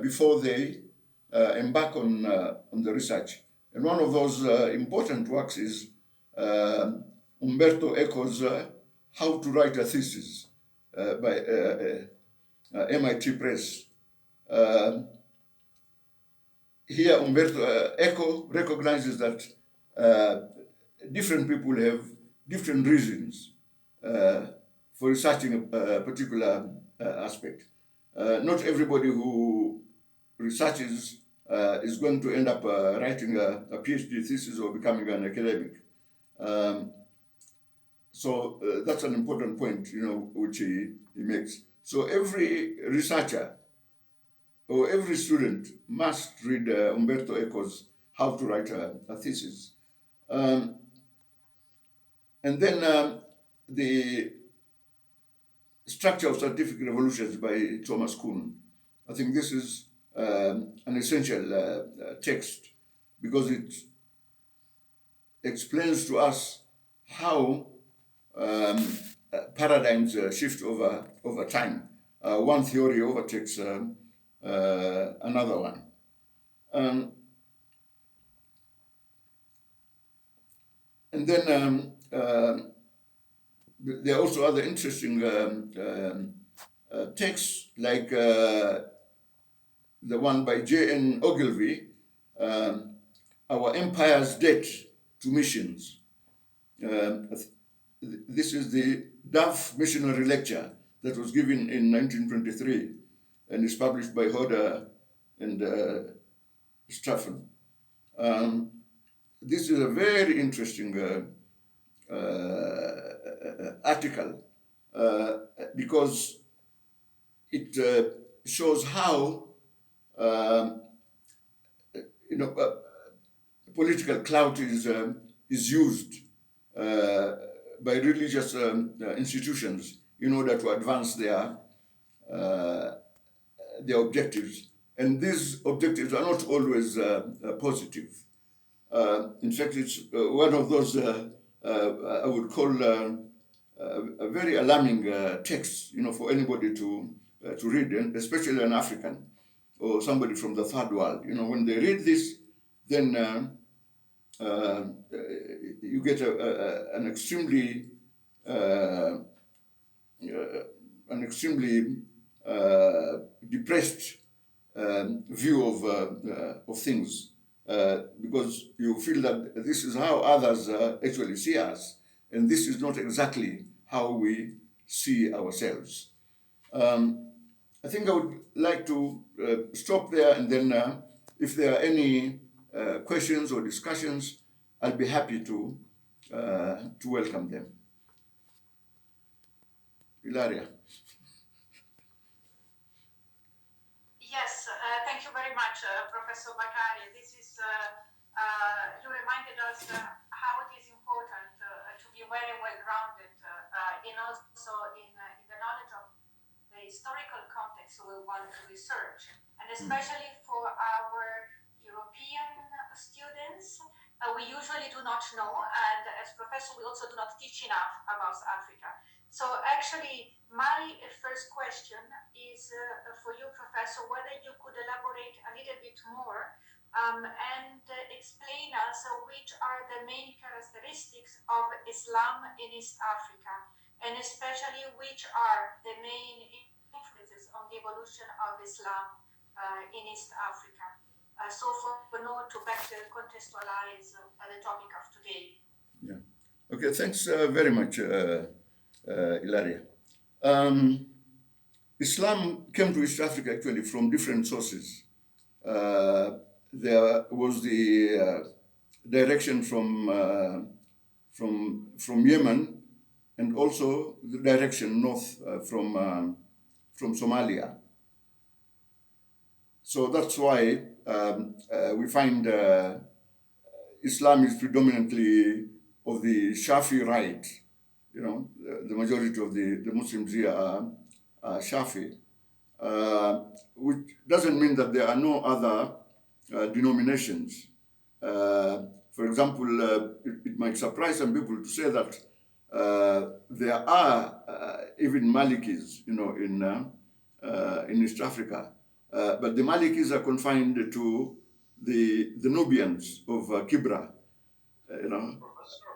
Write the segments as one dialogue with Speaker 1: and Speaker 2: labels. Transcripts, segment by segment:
Speaker 1: before they embark on the research. And one of those important works is Umberto Eco's How to Write a Thesis by MIT Press. Here, Umberto Eco recognizes that different people have different reasons for researching a particular aspect. Not everybody who researches is going to end up writing a PhD thesis or becoming an academic. So that's an important point, which he makes. So every researcher or every student must read Umberto Eco's How to Write a Thesis. And then the Structure of Scientific Revolutions by Thomas Kuhn. I think this is an essential text because it explains to us how paradigms shift over time. One theory overtakes another one. And then there are also other interesting texts like the one by J.N. Ogilvy, Our Empire's Debt to Missions. This is the Duff Missionary Lecture that was given in 1923 and is published by Hodder and Straffen. This is a very interesting article because it shows how political clout is used by religious institutions in order to advance their objectives, and these objectives are not always positive. In fact, it's one of those I would call a very alarming text, for anybody to read, and especially an African or somebody from the third world. When they read this, then you get an extremely depressed view of things, because you feel that this is how others actually see us, and this is not exactly how we see ourselves. I think I would like to stop there, and then if there are any questions or discussions, I'll be happy to welcome them. Ilaria.
Speaker 2: Yes, thank you very much, Professor Bakari. This is, you reminded us how it is important to be very well grounded in also in the knowledge of the historical context we want to research, and especially for our European students. We usually do not know, and as professor, we also do not teach enough about Africa. So actually, my first question is for you, Professor, whether you could elaborate a little bit more and explain us which are the main characteristics of Islam in East Africa, and especially which are the main influences on the evolution of Islam in East Africa. So for now, to better contextualize the topic of today.
Speaker 1: Yeah. Okay, thanks very much, Ilaria. Islam came to East Africa actually from different sources. There was the direction from Yemen, and also the direction north from Somalia. So that's why we find Islam is predominantly of the Shafi rite. The majority of the Muslims here are Shafi, which doesn't mean that there are no other denominations. For example, it might surprise some people to say that there are even Malikis, in East Africa. but the Malikis are confined to the Nubians of Kibra. You know. Professor,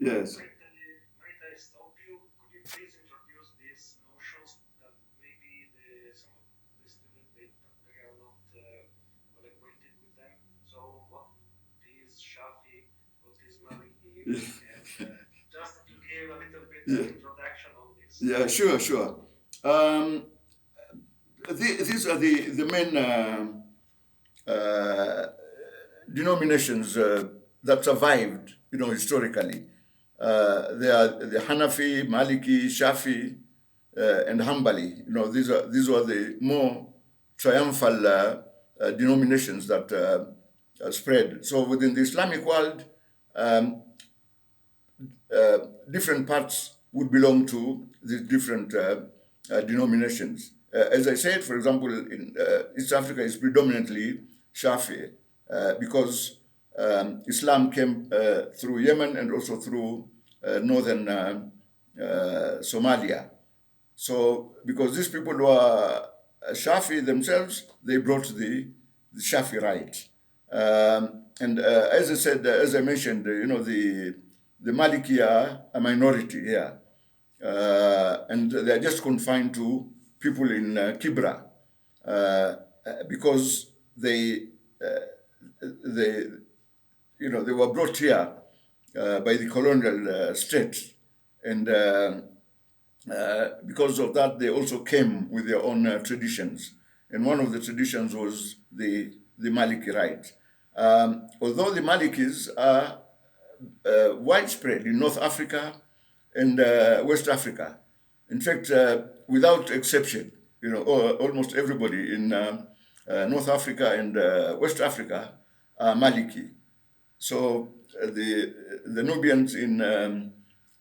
Speaker 1: yes. Might I stop you? Could you please introduce these notions that maybe some of the students they are not well acquainted with them? So what is Shafi? What is Maliki? And just to give a little bit of introduction on this. Yeah, sure, sure. Um, these are the main denominations that survived, historically. They are the Hanafi, Maliki, Shafi, and Hanbali. These were the more triumphal denominations that spread. So within the Islamic world, um, different parts would belong to these different denominations. As I said, for example, in East Africa is predominantly Shafi because Islam came through Yemen and also through northern Somalia. So, because these people were Shafi themselves, they brought the Shafi right. And as I said, as I mentioned, the Maliki are a minority here, and they're just confined to people in Kibra because they they were brought here by the colonial state, and because of that, they also came with their own traditions. And one of the traditions was the Maliki rite. Although the Malikis are widespread in North Africa and West Africa, in fact, without exception, almost everybody in North Africa and West Africa are Maliki. So the Nubians in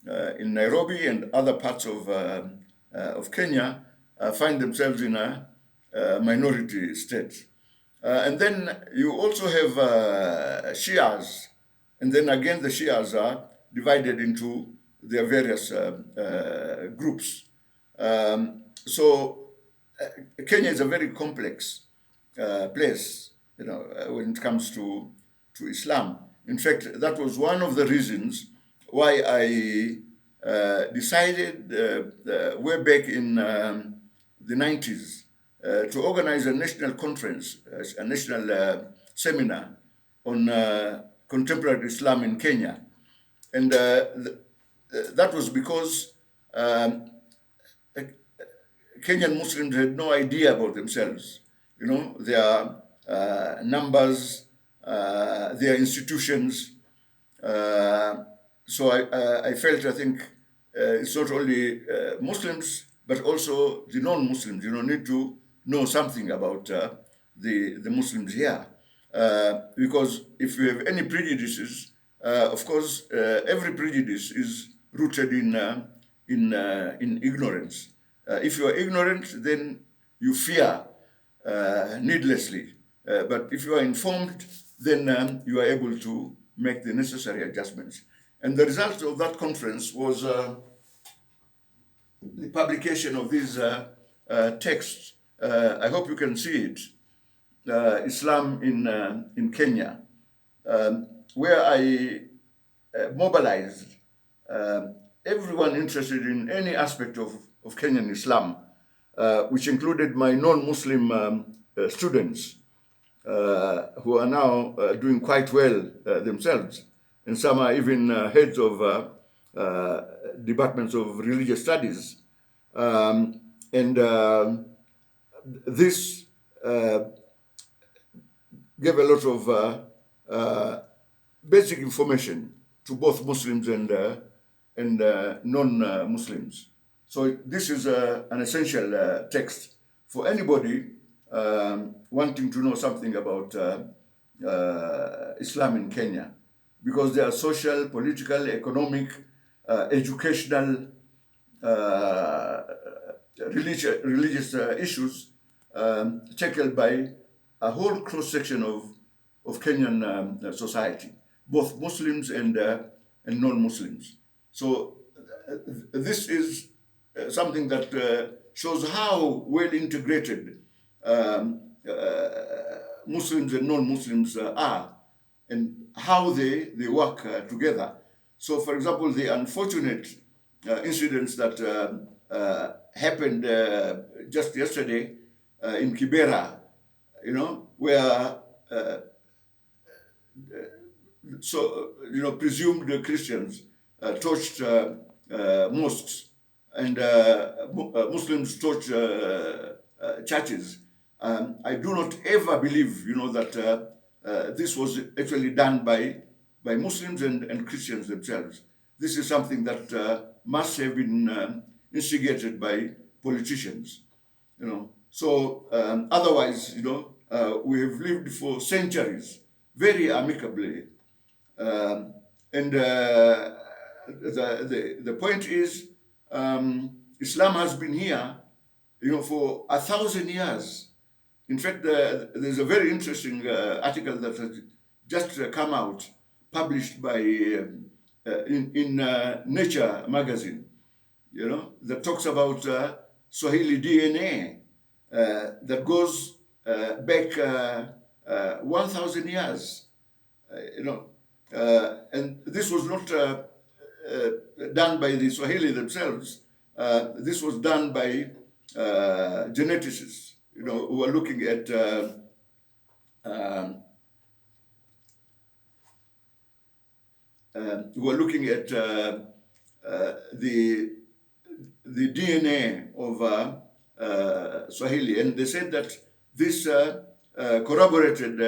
Speaker 1: Nairobi and other parts of Kenya find themselves in a minority state. And then you also have Shias, and then again the Shias are divided into their various groups. So Kenya is a very complex place, when it comes to Islam. In fact, that was one of the reasons why I decided way back in the 90s to organize a national conference, a national seminar on contemporary Islam in Kenya. And that was because Kenyan Muslims had no idea about themselves, their numbers, their institutions. So I felt, I think, it's not only Muslims, but also the non-Muslims, need to know something about the Muslims here. Because if you have any prejudices, of course, every prejudice is rooted in ignorance. If you are ignorant, then you fear needlessly. But if you are informed, then you are able to make the necessary adjustments. And the result of that conference was the publication of these texts. I hope you can see it. Islam in Kenya, where I mobilized everyone interested in any aspect of Kenyan Islam, which included my non-Muslim students who are now doing quite well themselves. And some are even heads of departments of religious studies. And this gave a lot of basic information to both Muslims and non-Muslims. So this is an essential text for anybody wanting to know something about Islam in Kenya, because there are social, political, economic, educational, religious issues tackled by a whole cross-section of Kenyan society, both Muslims and non-Muslims. So this is something that shows how well integrated Muslims and non-Muslims are, and how they work together. So, for example, the unfortunate incidents that happened just yesterday in Kibera, where presumed Christians torched mosques, and Muslims torched churches. I do not ever believe, that this was actually done by Muslims and Christians themselves. This is something that must have been instigated by politicians. So otherwise, we have lived for centuries very amicably. And the point is, Islam has been here, for 1,000 years. In fact, there's a very interesting article that has just come out, published by in Nature magazine, that talks about Swahili DNA that goes back 1,000 years. And this was not done by the Swahili themselves. This was done by geneticists, who are looking at the DNA of Swahili, and they said that this corroborated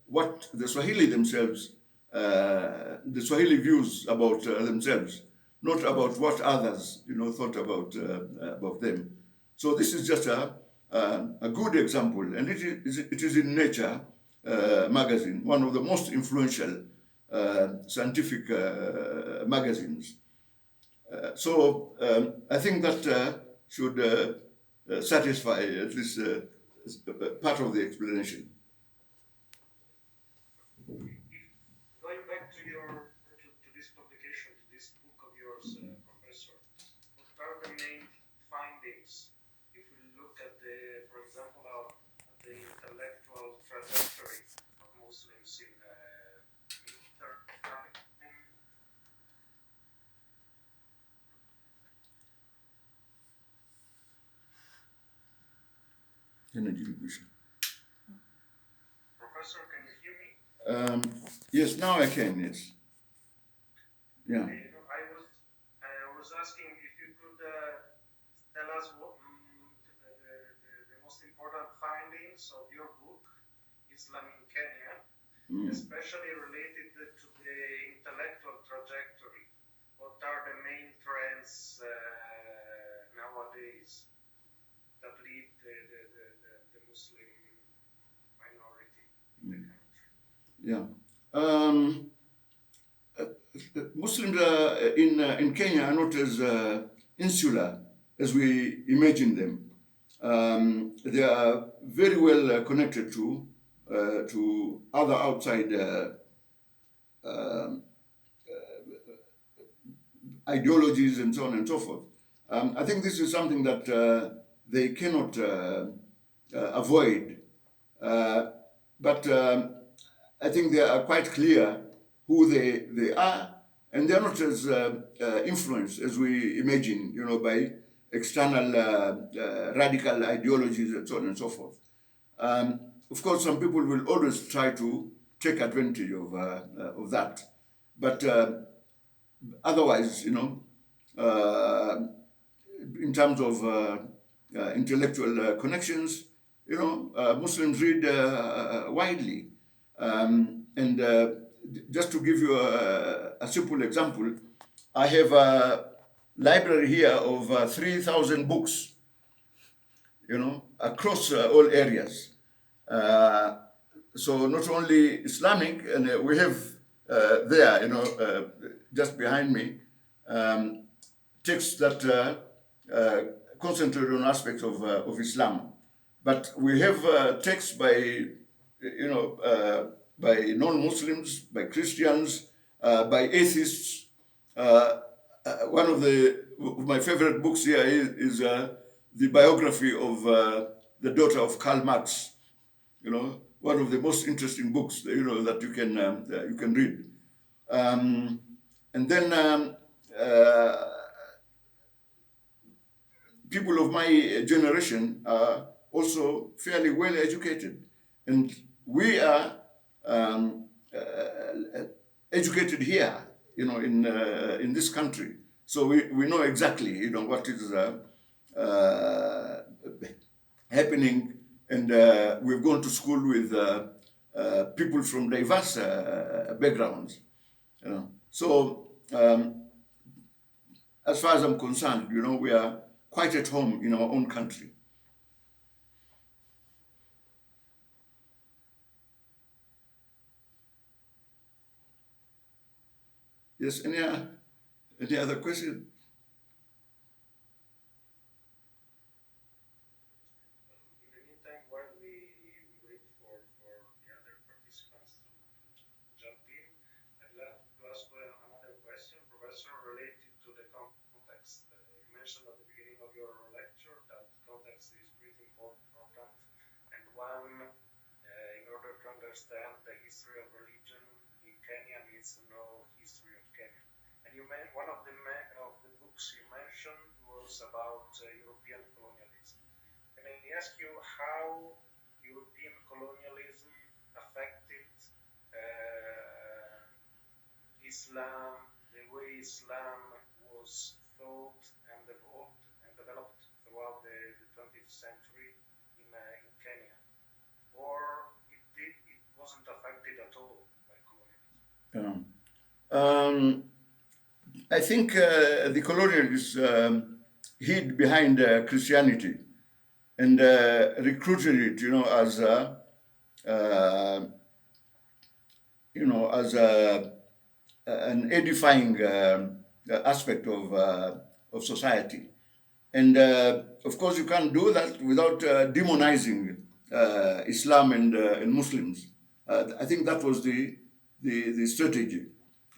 Speaker 1: what the Swahili themselves, the Swahili views about themselves, not about what others, thought about them. So this is just a good example, and it is in Nature magazine, one of the most influential scientific magazines. So I think that should satisfy at least part of the explanation.
Speaker 3: Going back to this publication, to this book of yours, Professor, what are the main findings if we look at for example, the intellectual trajectory of Muslims in Professor, can you hear me?
Speaker 1: Yes, now I can. Yes. Yeah.
Speaker 3: I was asking if you could tell us what the most important findings of your book, Islam in Kenya, especially related to the intellectual trajectory. What are the main trends nowadays that lead the Muslim minority in the country?
Speaker 1: Yeah. Muslims in Kenya are not as insular as we imagine them. They are very well connected to other outside ideologies and so on and so forth. I think this is something that they cannot avoid. But I think they are quite clear who they are, and they're not as influenced as we imagine, by external radical ideologies and so on and so forth. Of course, some people will always try to take advantage of that, but otherwise, in terms of intellectual connections, Muslims read widely. And just to give you a simple example, I have a library here of 3,000 books, across all areas. So not only Islamic, and we have there, just behind me, texts that concentrate on aspects of Islam. But we have texts by, by non-Muslims, by Christians, by atheists. One of my favorite books here is the biography of the daughter of Karl Marx. One of the most interesting books that you can read. And then people of my generation are also fairly well educated, and we are um, educated here, in this country. So we know exactly, what is happening, and we've gone to school with people from diverse backgrounds. So as far as I'm concerned, we are quite at home in our own country. Yes, any other question?
Speaker 3: In the meantime, while we wait for the other participants to jump in, I'd like to ask another question, Professor, related to the context. You mentioned at the beginning of your lecture that context is pretty important, and in order to understand the history of religion in Kenya, needs to know history of Kenya. And one of the books you mentioned was about European colonialism. Can I ask you how European colonialism affected Islam, the way Islam was thought and evolved and developed throughout the 20th century in Kenya? Or it wasn't affected at all by colonialism?
Speaker 1: I think the colonialists hid behind Christianity and recruited it, uh, as an edifying aspect of society. And of course, you can't do that without demonizing Islam and Muslims. I think that was the strategy.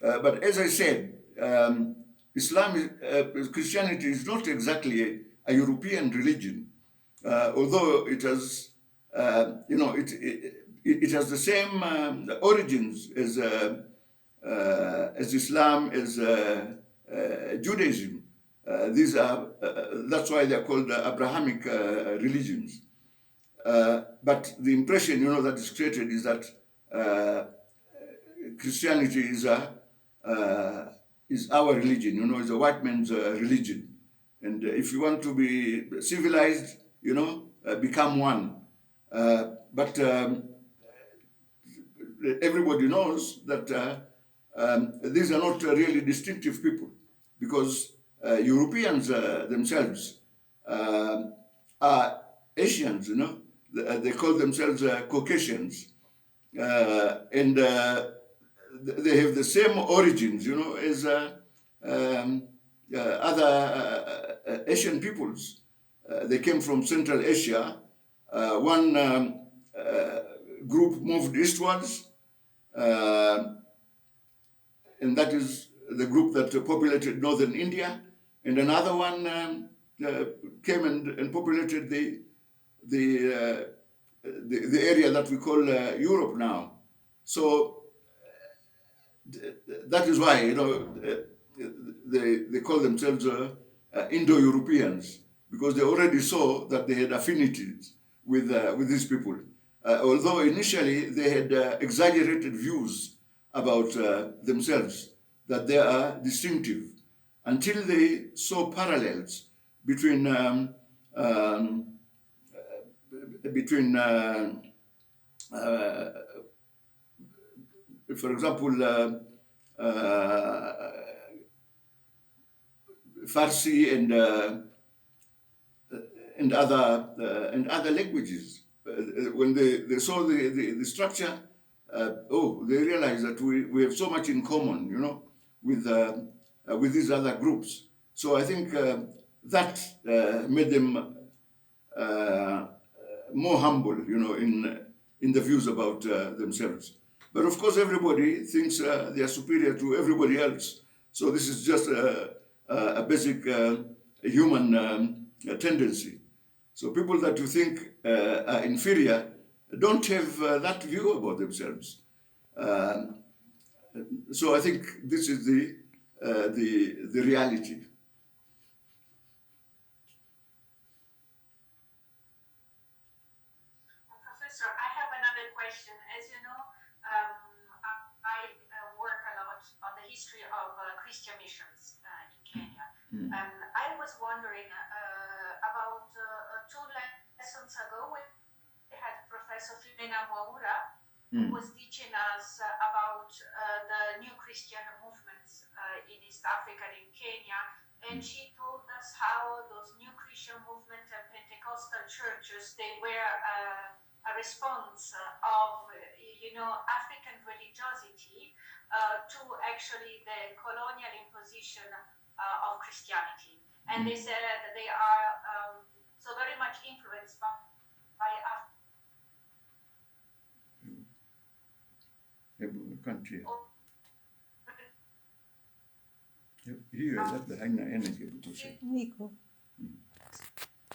Speaker 1: But as I said, Christianity is not exactly a European religion, although it has, it has the same origins as Islam, as Judaism. That's why they're called Abrahamic religions. But the impression, that is created is that Christianity is our religion, is a white man's religion. And if you want to be civilized, become one. But everybody knows that these are not really distinctive people, because Europeans themselves are Asians, they call themselves Caucasians, and they have the same origins, as other Asian peoples. They came from Central Asia. One group moved eastwards, and that is the group that populated northern India, and another one came and populated the area that we call Europe now. So that is why they call themselves Indo-Europeans, because they already saw that they had affinities with these people. Although initially they had exaggerated views about themselves, that they are distinctive, until they saw parallels between for example, Farsi and other languages. When they saw the structure, they realized that we have so much in common, with these other groups. So I think that made them more humble, in the views about themselves. But of course, everybody thinks they are superior to everybody else. So this is just a basic human tendency. So people that you think are inferior don't have that view about themselves. So I think this is the reality.
Speaker 2: Professor, I have another question. As you know, um, I work a lot on the history of Christian missions in Kenya. And I was wondering about 2 lessons ago, we had Professor Filomena Mwaura, who was teaching us about the new Christian movements in East Africa and in Kenya. And she told us how those new Christian movements and Pentecostal churches, they were a response of, African religiosity to actually the colonial imposition of Christianity. And they said that they are so very much influenced by
Speaker 1: Can't hear. Hiyo labda haina energy ya kutosha.
Speaker 4: Niko